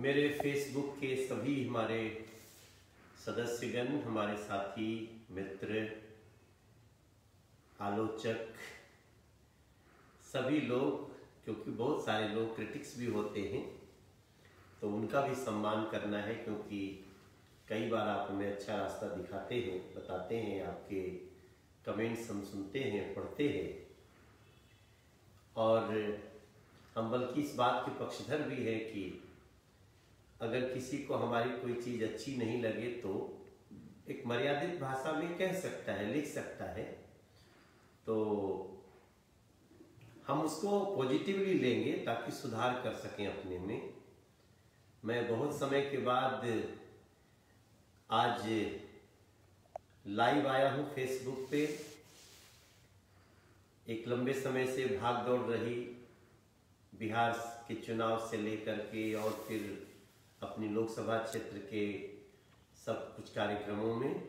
मेरे फेसबुक के सभी हमारे सदस्यगण, हमारे साथी, मित्र, आलोचक, सभी लोग, क्योंकि बहुत सारे लोग क्रिटिक्स भी होते हैं तो उनका भी सम्मान करना है, क्योंकि कई बार आप हमें अच्छा रास्ता दिखाते हैं, बताते हैं, आपके कमेंट्स हम सुनते हैं, पढ़ते हैं और हम बल्कि इस बात के पक्षधर भी है कि अगर किसी को हमारी कोई चीज़ अच्छी नहीं लगे तो एक मर्यादित भाषा में कह सकता है, लिख सकता है, तो हम उसको पॉजिटिवली लेंगे ताकि सुधार कर सकें अपने में। मैं बहुत समय के बाद आज लाइव आया हूँ फेसबुक पे। एक लंबे समय से भाग दौड़ रही बिहार के चुनाव से लेकर के और फिर अपनी लोकसभा क्षेत्र के सब कुछ कार्यक्रमों में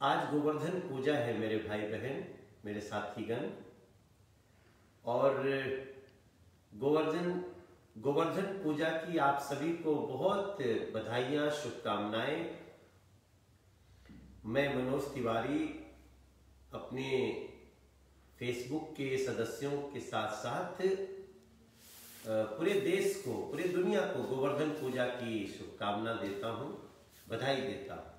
आज गोवर्धन पूजा है मेरे भाई बहन, मेरे साथीगण, और गोवर्धन पूजा की आप सभी को बहुत बधाइयाँ, शुभकामनाएं। मैं मनोज तिवारी अपने फेसबुक के सदस्यों के साथ साथ पूरे देश को, पूरे दुनिया को गोवर्धन पूजा की शुभकामना देता हूँ, बधाई देता हूँ।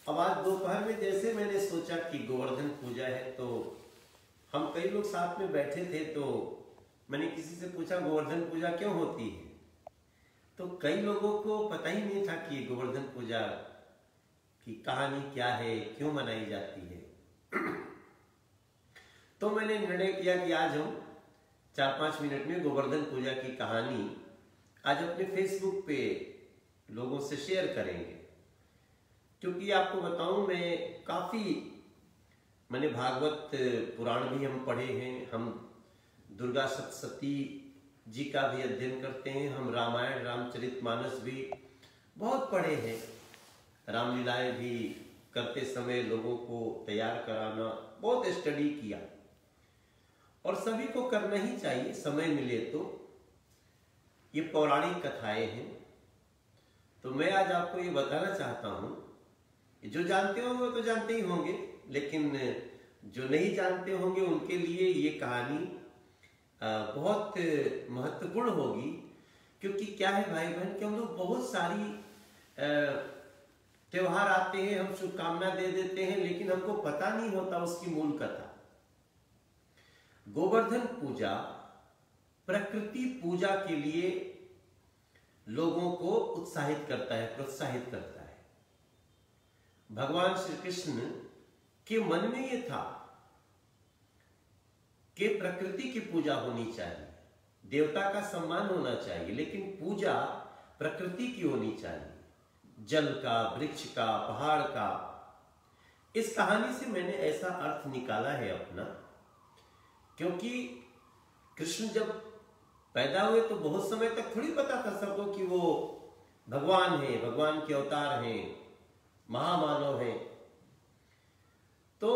अब आज दोपहर में जैसे मैंने सोचा कि गोवर्धन पूजा है तो हम कई लोग साथ में बैठे थे, तो मैंने किसी से पूछा गोवर्धन पूजा क्यों होती है, तो कई लोगों को पता ही नहीं था कि गोवर्धन पूजा की कहानी क्या है, क्यों मनाई जाती है। तो मैंने निर्णय किया कि आज हम 4-5 मिनट में गोवर्धन पूजा की कहानी आज अपने फेसबुक पे लोगों से शेयर करेंगे। क्योंकि आपको बताऊं, मैंने भागवत पुराण भी हम पढ़े हैं, हम दुर्गा सप्तशती जी का भी अध्ययन करते हैं, हम रामायण, रामचरितमानस भी बहुत पढ़े हैं, रामलीलाएं भी करते समय लोगों को तैयार कराना, बहुत स्टडी किया और सभी को करना ही चाहिए समय मिले तो। ये पौराणिक कथाएं हैं, तो मैं आज आपको ये बताना चाहता हूं, जो जानते होंगे वो तो जानते ही होंगे, लेकिन जो नहीं जानते होंगे उनके लिए ये कहानी बहुत महत्वपूर्ण होगी। क्योंकि क्या है भाई बहन कि हम लोग बहुत सारी त्योहार आते हैं, हम शुभकामना दे देते हैं, लेकिन हमको पता नहीं होता उसकी मूल कथा। गोवर्धन पूजा प्रकृति पूजा के लिए लोगों को उत्साहित करता है, प्रोत्साहित करता है। भगवान श्री कृष्ण के मन में ये था कि प्रकृति की पूजा होनी चाहिए, देवता का सम्मान होना चाहिए, लेकिन पूजा प्रकृति की होनी चाहिए, जल का, वृक्ष का, पहाड़ का। इस कहानी से मैंने ऐसा अर्थ निकाला है अपना, क्योंकि कृष्ण जब पैदा हुए तो बहुत समय तक थोड़ी पता था सबको कि वो भगवान है, भगवान के अवतार हैं, महामानव हैं। तो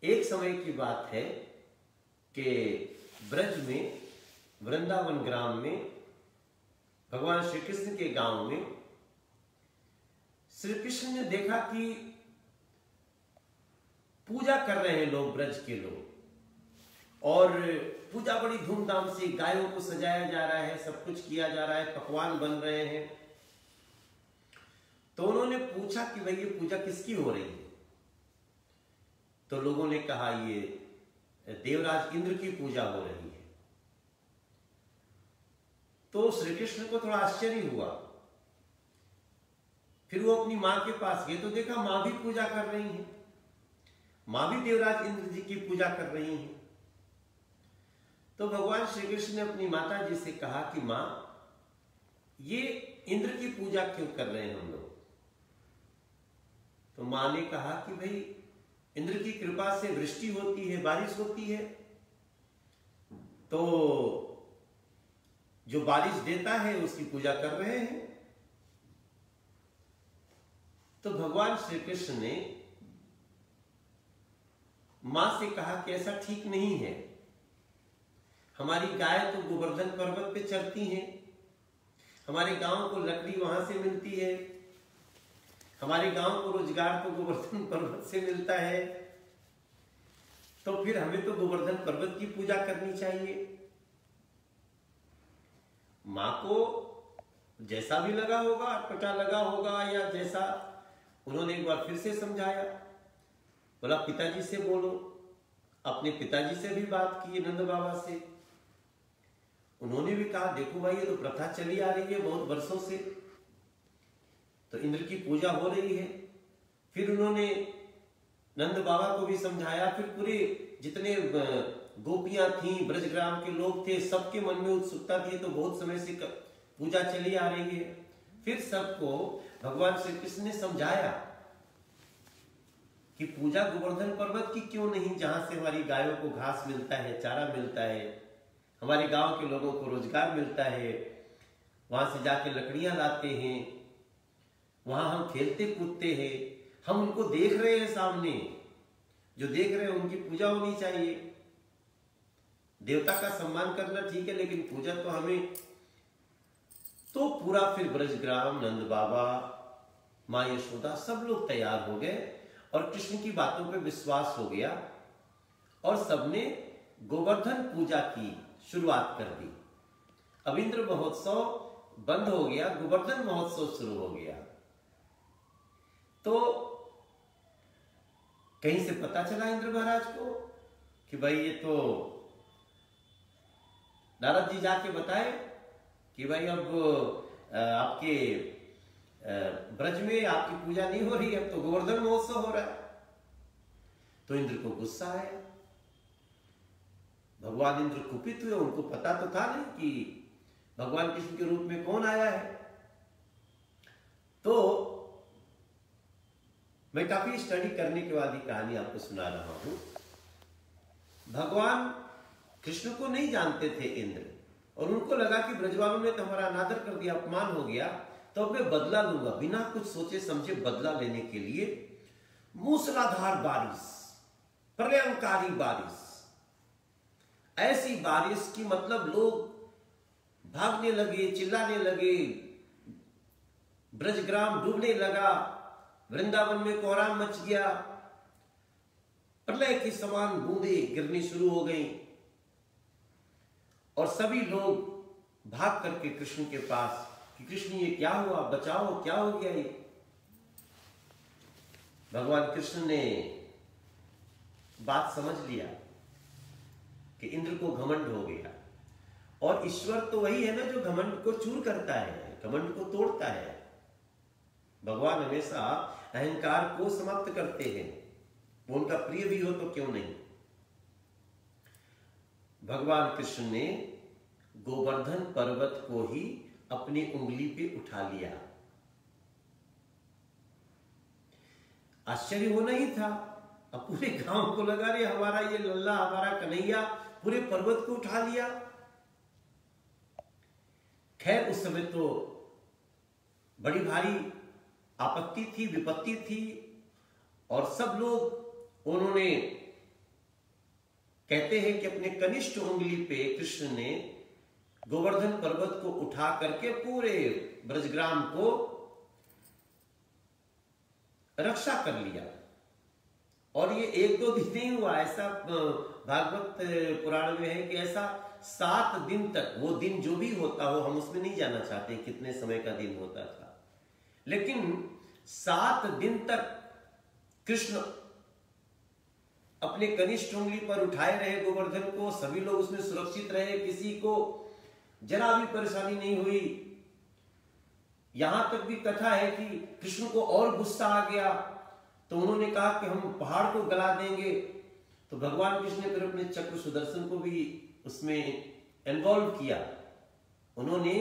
एक समय की बात है कि ब्रज में, वृंदावन ग्राम में, भगवान श्री कृष्ण के गांव में श्री कृष्ण ने देखा कि पूजा कर रहे हैं लोग, ब्रज के लोग, और पूजा बड़ी धूमधाम से, गायों को सजाया जा रहा है, सब कुछ किया जा रहा है, पकवान बन रहे हैं। तो उन्होंने पूछा कि भाई ये पूजा किसकी हो रही है? तो लोगों ने कहा ये देवराज इंद्र की पूजा हो रही है। तो श्री कृष्ण को थोड़ा आश्चर्य हुआ। फिर वो अपनी मां के पास गए तो देखा मां भी पूजा कर रही है, मां भी देवराज इंद्र जी की पूजा कर रही है। तो भगवान श्री कृष्ण ने अपनी माता जी से कहा कि मां, ये इंद्र की पूजा क्यों कर रहे हैं हम लोग? तो मां ने कहा कि भाई इंद्र की कृपा से वृष्टि होती है, बारिश होती है, तो जो बारिश देता है उसकी पूजा कर रहे हैं। तो भगवान श्री कृष्ण ने मां से कहा कि ऐसा ठीक नहीं है, हमारी गाय तो गोवर्धन पर्वत पे चरती हैं, हमारे गांव को लकड़ी वहां से मिलती है, हमारे गांव को रोजगार तो गोवर्धन पर्वत से मिलता है, तो फिर हमें तो गोवर्धन पर्वत की पूजा करनी चाहिए। मां को जैसा भी लगा होगा, अटपटा लगा होगा, या जैसा, उन्होंने एक बार फिर से समझाया, बोला पिताजी से बोलो। अपने पिताजी से भी बात की नंद बाबा से, उन्होंने भी कहा देखो भाई ये तो प्रथा चली आ रही है बहुत वर्षों से, तो इंद्र की पूजा हो रही है। फिर उन्होंने नंद बाबा को भी समझाया, फिर पूरे जितने गोपियां थीं, ब्रजग्राम के लोग थे, सबके मन में उत्सुकता थी, तो बहुत समय से पूजा चली आ रही है। फिर सबको भगवान श्री कृष्ण ने समझाया कि पूजा गोवर्धन पर्वत की क्यों नहीं, जहां से हमारी गायों को घास मिलता है, चारा मिलता है, हमारे गांव के लोगों को रोजगार मिलता है, वहां से जाके लकड़ियां लाते हैं, वहां हम खेलते कूदते हैं, हम उनको देख रहे हैं सामने, जो देख रहे हैं उनकी पूजा होनी चाहिए। देवता का सम्मान करना ठीक है, लेकिन पूजा तो हमें। तो पूरा फिर ब्रजग्राम, नंद बाबा, मां यशोदा, सब लोग तैयार हो गए और कृष्ण की बातों पे विश्वास हो गया और सबने गोवर्धन पूजा की शुरुआत कर दी। अब इंद्र महोत्सव बंद हो गया, गोवर्धन महोत्सव शुरू हो गया। तो कहीं से पता चला इंद्र महाराज को कि भाई ये तो, नारद जी जाके बताए कि भाई अब आपके ब्रज में आपकी पूजा नहीं हो रही है, अब तो गोवर्धन महोत्सव हो रहा है। तो इंद्र को गुस्सा आया, भगवान इंद्र कुपित हुए, उनको पता तो था नहीं कि भगवान कृष्ण के रूप में कौन आया है। तो मैं काफी स्टडी करने के बाद ही कहानी आपको सुना रहा हूं। भगवान कृष्ण को नहीं जानते थे इंद्र, और उनको लगा कि ब्रजवालों ने तो हमारा अनादर कर दिया, अपमान हो गया, तो अब मैं बदला लूंगा। बिना कुछ सोचे समझे बदला लेने के लिए मूसलाधार बारिश, प्रलयंकारी बारिश, ऐसी बारिश की मतलब लोग भागने लगे, चिल्लाने लगे, ब्रजग्राम डूबने लगा, वृंदावन में कोहराम मच गया, प्रलय के समान बूंदें गिरनी शुरू हो गई और सभी लोग भाग करके कृष्ण के पास कि कृष्ण ये क्या हुआ, बचाओ, क्या हो गया ये। भगवान कृष्ण ने बात समझ लिया कि इंद्र को घमंड हो गया, और ईश्वर तो वही है ना जो घमंड को चूर करता है, घमंड को तोड़ता है। भगवान हमेशा अहंकार को समाप्त करते हैं, वो उनका प्रिय भी हो तो क्यों नहीं। भगवान कृष्ण ने गोवर्धन पर्वत को ही अपनी उंगली पे उठा लिया। आश्चर्य होना ही था, अब पूरे गांव को लगा रहे हमारा ये लल्ला, हमारा कन्हैया पूरे पर्वत को उठा लिया। खैर उस समय तो बड़ी भारी आपत्ति थी, विपत्ति थी, और सब लोग, उन्होंने कहते हैं कि अपने कनिष्ठ उंगली पे कृष्ण ने गोवर्धन पर्वत को उठा करके पूरे ब्रजग्राम को रक्षा कर लिया। और ये एक दो दिन नहीं हुआ, ऐसा भागवत पुराण में है कि ऐसा 7 दिन तक, वो दिन जो भी होता हो, हम उसमें नहीं जाना चाहते कितने समय का दिन होता था, लेकिन 7 दिन तक कृष्ण अपने कनिष्ठ उंगली पर उठाए रहे गोवर्धन को, सभी लोग उसमें सुरक्षित रहे, किसी को जरा भी परेशानी नहीं हुई। यहां तक भी कथा है कि कृष्ण को और गुस्सा आ गया, तो उन्होंने कहा कि हम पहाड़ को गला देंगे। तो भगवान कृष्ण ने फिर अपने चक्र सुदर्शन को भी उसमें इन्वॉल्व किया। उन्होंने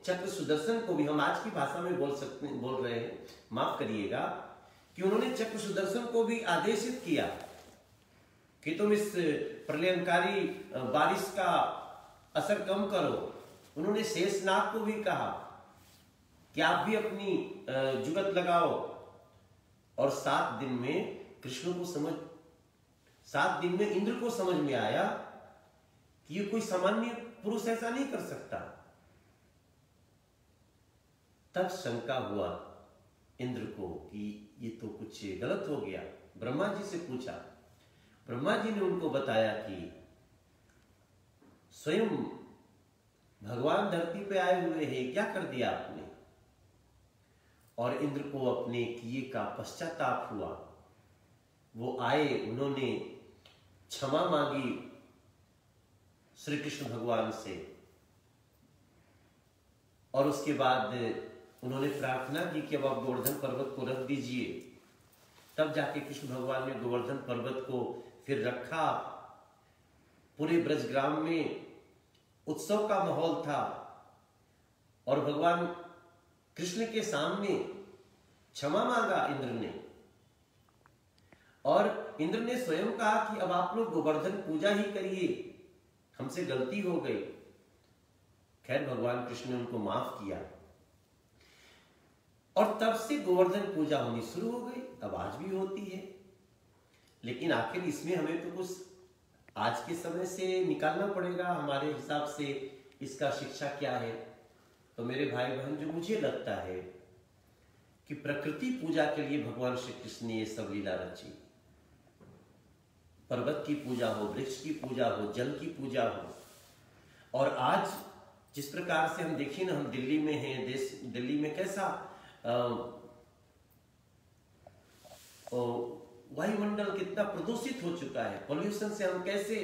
चक्र सुदर्शन को भी, हम आज की भाषा में बोल रहे हैं, माफ करिएगा, कि उन्होंने चक्र सुदर्शन को भी आदेशित किया कि तुम इस प्रलयंकारी बारिश का असर कम करो। उन्होंने शेषनाग को भी कहा कि आप भी अपनी जुगत लगाओ। और 7 दिन में कृष्ण को 7 दिन में इंद्र को समझ में आया ये कोई सामान्य पुरुष ऐसा नहीं कर सकता। तब शंका हुआ इंद्र को कि ये तो कुछ गलत हो गया। ब्रह्मा जी से पूछा। ब्रह्मा जी ने उनको बताया कि स्वयं भगवान धरती पे आए हुए हैं, क्या कर दिया आपने। और इंद्र को अपने किए का पश्चाताप हुआ। वो आए, उन्होंने क्षमा मांगी श्री कृष्ण भगवान से, और उसके बाद उन्होंने प्रार्थना की कि अब आप गोवर्धन पर्वत को रख दीजिए। तब जाके कृष्ण भगवान ने गोवर्धन पर्वत को फिर रखा। पूरे ब्रजग्राम में उत्सव का माहौल था और भगवान कृष्ण के सामने क्षमा मांगा इंद्र ने। और इंद्र ने स्वयं कहा कि अब आप लोग गोवर्धन पूजा ही करिए, हमसे गलती हो गई। खैर भगवान कृष्ण ने उनको माफ किया और तब से गोवर्धन पूजा होनी शुरू हो गई। अब आज भी होती है। लेकिन आखिर इसमें हमें तो कुछ आज के समय से निकालना पड़ेगा, हमारे हिसाब से इसका शिक्षा क्या है। तो मेरे भाई बहन, जो मुझे लगता है कि प्रकृति पूजा के लिए भगवान श्री कृष्ण ने ये सब लीला रची। पर्वत की पूजा हो, वृक्ष की पूजा हो, जल की पूजा हो। और आज जिस प्रकार से हम देखिए ना, हम दिल्ली में हैं, दिल्ली में कैसा वायुमंडल कितना प्रदूषित हो चुका है। पोल्यूशन से हम कैसे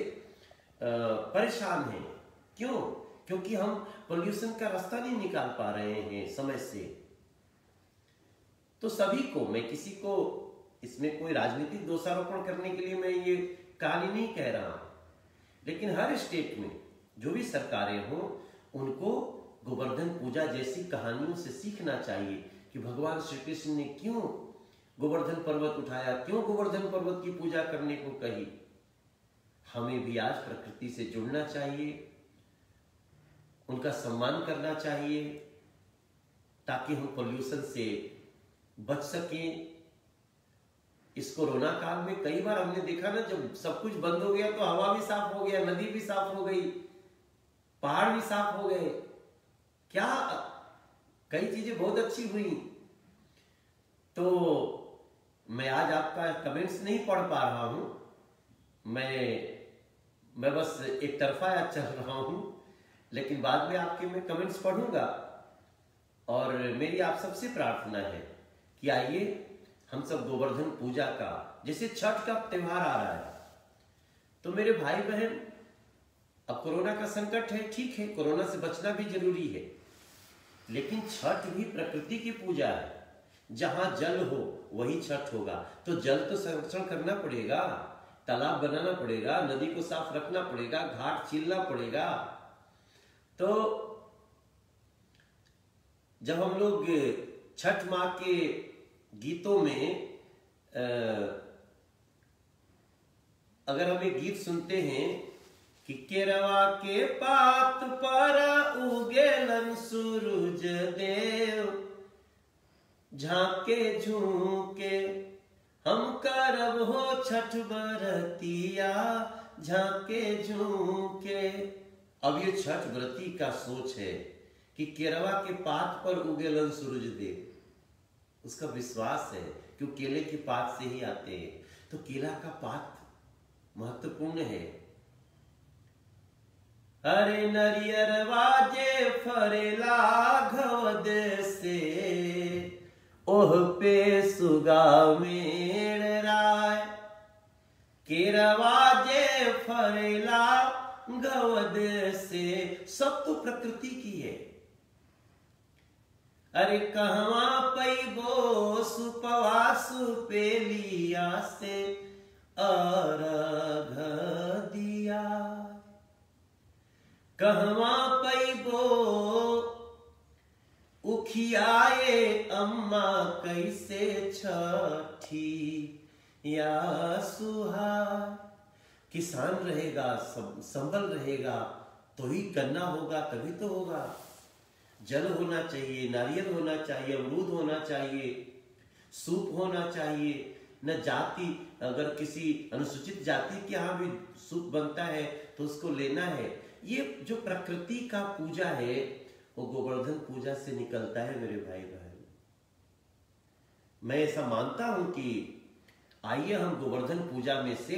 परेशान हैं। क्यों? क्योंकि हम पोल्यूशन का रास्ता नहीं निकाल पा रहे हैं समय से। तो सभी को, मैं किसी को इसमें कोई राजनीतिक दोषारोपण करने के लिए मैं ये कहानी नहीं कह रहा हूं, लेकिन हर स्टेट में जो भी सरकारें हों, उनको गोवर्धन पूजा जैसी कहानियों से सीखना चाहिए कि भगवान श्री कृष्ण ने क्यों गोवर्धन पर्वत उठाया, क्यों गोवर्धन पर्वत की पूजा करने को कही। हमें भी आज प्रकृति से जुड़ना चाहिए, उनका सम्मान करना चाहिए, ताकि हम पोल्यूशन से बच सकें। इस कोरोना काल में कई बार हमने देखा ना, जब सब कुछ बंद हो गया तो हवा भी साफ हो गया, नदी भी साफ हो गई, पहाड़ भी साफ हो गए। क्या कई चीजें बहुत अच्छी हुई। तो मैं आज आपका कमेंट्स नहीं पढ़ पा रहा हूं, मैं बस एक तरफा चल रहा हूं, लेकिन बाद में आपके मैं कमेंट्स पढ़ूंगा। और मेरी आप सबसे प्रार्थना है कि आइए हम सब गोवर्धन पूजा का, जैसे छठ का त्योहार आ रहा है, तो मेरे भाई बहन, अब कोरोना का संकट है, ठीक है, कोरोना से बचना भी जरूरी है, लेकिन छठ भी प्रकृति की पूजा है। जहां जल हो वही छठ होगा। तो जल तो संरक्षण करना पड़ेगा, तालाब बनाना पड़ेगा, नदी को साफ रखना पड़ेगा, घाट छीलना पड़ेगा। तो जब हम लोग छठ माँ के गीतों में अगर हम एक गीत सुनते हैं कि केरवा के पात पर उगेलन सूरज देव, झांके झूके हम करब हो छठ बरतिया, झांके झूके। अब ये छठ व्रती का सोच है कि केरवा के पात पर उगेलन सूरज देव, उसका विश्वास है कि केले के पात से ही आते हैं। तो केला का पात महत्वपूर्ण है। अरे नरियर वाजे फरेला घवद से, ओह पे सुगा मेर राय, केरवाजे फरेला घवद से। सब तो प्रकृति की है। अरे कहवा पैबो सुपवा सुपेलिया से अर्घ दिया, कहवा पैबो उखियाए अम्मा कैसे छठी या सुहार। किसान रहेगा, संभल रहेगा तो ही गन्ना होगा, तभी तो होगा। जल होना चाहिए, नारियल होना चाहिए, अमरूद होना चाहिए, सूप होना चाहिए, न जाति, अगर किसी अनुसूचित जाति के यहाँ भी सुख बनता है तो उसको लेना है। ये जो प्रकृति का पूजा है वो गोवर्धन पूजा से निकलता है मेरे भाई बहन। मैं ऐसा मानता हूं कि आइए हम गोवर्धन पूजा में से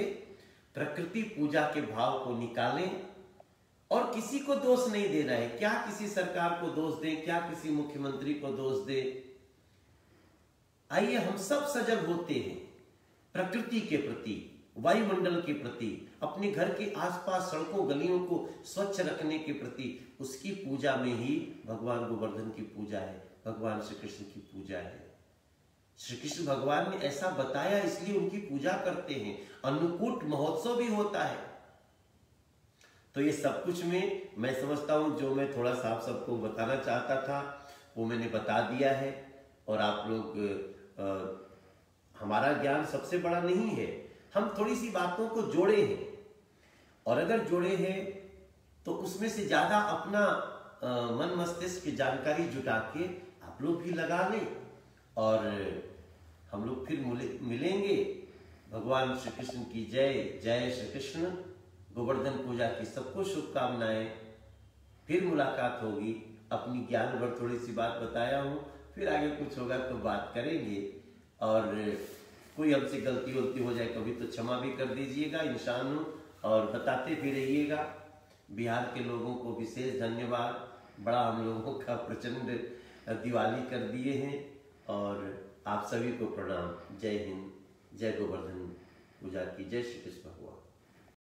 प्रकृति पूजा के भाव को निकालें, और किसी को दोष नहीं देना है। क्या किसी सरकार को दोष दें, क्या किसी मुख्यमंत्री को दोष दें। आइए हम सब सजग होते हैं प्रकृति के प्रति, वायुमंडल के प्रति, अपने घर के आसपास सड़कों गलियों को स्वच्छ रखने के प्रति। उसकी पूजा में ही भगवान गोवर्धन की पूजा है, भगवान श्री कृष्ण की पूजा है। श्री कृष्ण भगवान ने ऐसा बताया, इसलिए उनकी पूजा करते हैं। अन्नकूट महोत्सव भी होता है। तो ये सब कुछ में मैं समझता हूं जो मैं थोड़ा सा आप सबको बताना चाहता था वो मैंने बता दिया है। और आप लोग हमारा ज्ञान सबसे बड़ा नहीं है, हम थोड़ी सी बातों को जोड़े हैं, और अगर जोड़े हैं तो उसमें से ज्यादा अपना मन मस्तिष्क की जानकारी जुटा के आप लोग भी लगा लें, और हम लोग फिर मिलेंगे। भगवान श्री कृष्ण की जय। जय श्री कृष्ण। गोवर्धन पूजा की सबको शुभकामनाएं। फिर मुलाकात होगी। अपनी ज्ञान भर थोड़ी सी बात बताया हूँ, फिर आगे कुछ होगा तो बात करेंगे। और कोई हमसे गलती वलती हो जाए कभी तो क्षमा भी कर दीजिएगा, इंसान हूँ। और बताते भी रहिएगा। बिहार के लोगों को विशेष धन्यवाद, बड़ा हम लोगों का प्रचंड दिवाली कर दिए हैं। और आप सभी को प्रणाम। जय हिंद, जय गोवर्धन पूजा की, जय श्री कृष्ण भगवान।